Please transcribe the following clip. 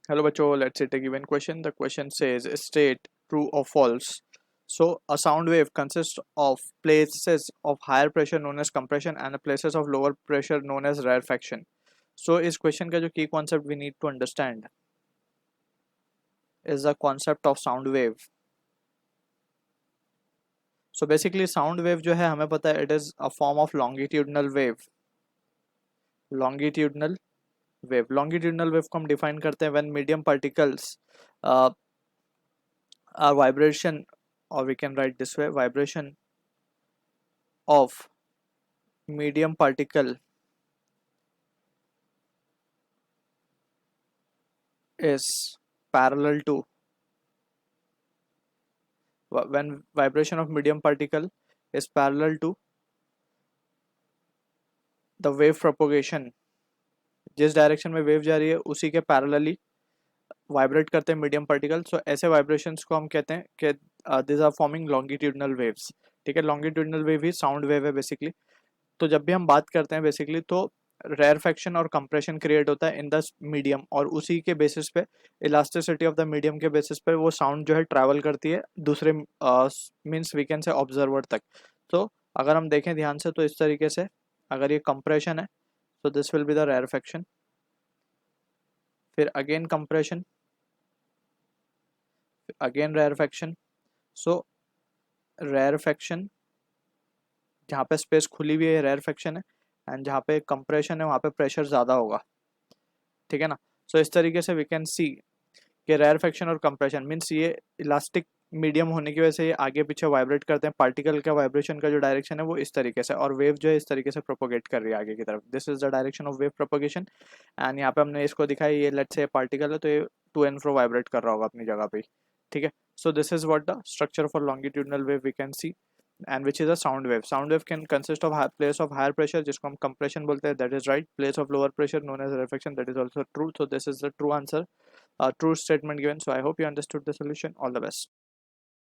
Hello बच्चों, let's say a given question. The question says state true or false. So a sound wave consists of places of higher pressure known as compression and places of lower pressure known as rarefaction. So इस question का जो key concept we need to understand is the concept of sound wave. So basically sound wave जो है हमें पता है it is a form of longitudinal wave. Longitudinal longitudinal wave को हम define करते हैं when medium particles uh, are vibration, or we can write this way, vibration of medium particle is parallel to when vibration of medium particle is parallel to the wave propagation. जिस direction में wave जा रही है उसी के parallelly vibrate करते हैं medium particle. सो ऐसे वाइब्रेशंस को हम कहते हैं कि this are forming longitudinal waves. ठीक है, लॉन्गिट्यूडनल वेव ही साउंड वेव है बेसिकली. तो जब भी हम बात करते हैं बेसिकली तो रेयरफेक्शन और कंप्रेशन क्रिएट होता है इन द मीडियम, और उसी के बेसिस पे इलास्टिसिटी ऑफ द मीडियम के बेसिस पे वो साउंड जो है ट्रैवल करती है दूसरे means we can say observer तक. तो अगर हम देखें ध्यान से तो इस तरीके से अगर ये कंप्रेशन है तो this will be the rarefaction, फिर अगेन कंप्रेशन, अगेन रेयरफेक्शन. सो रेयरफेक्शन जहाँ पे स्पेस खुली हुई है रेयरफेक्शन है, एंड जहाँ पे कंप्रेशन है वहाँ पे प्रेशर ज़्यादा होगा. ठीक है ना. सो इस तरीके से वी कैन सी कि रेयरफेक्शन और कंप्रेशन मीन्स ये इलास्टिक मीडियम होने की वजह से ये आगे पीछे वाइब्रेट करते हैं. पार्टिकल का वाइब्रेशन का जो डायरेक्शन है वो इस तरीके से, और वेव जो है इस तरीके से प्रोपोगेट कर रही है आगे की तरफ. This is the direction of wave propagation. And यहाँ पे हमने इसको दिखाया, ये लेट्स से पार्टिकल है तो ये टू एंड फ्रो वाइब्रेट कर रहा होगा अपनी जगह पे. ठीक है. So this is what the structure for longitudinal wave we can see, and which is a sound wave. Sound wave can consist of place of higher pressure जिसको हम compression बोलते हैं, that is right. Place of lower pressure known as rarefaction, that is also true. So this is the true answer, true statement given. So I hope you understood the solution. All the best.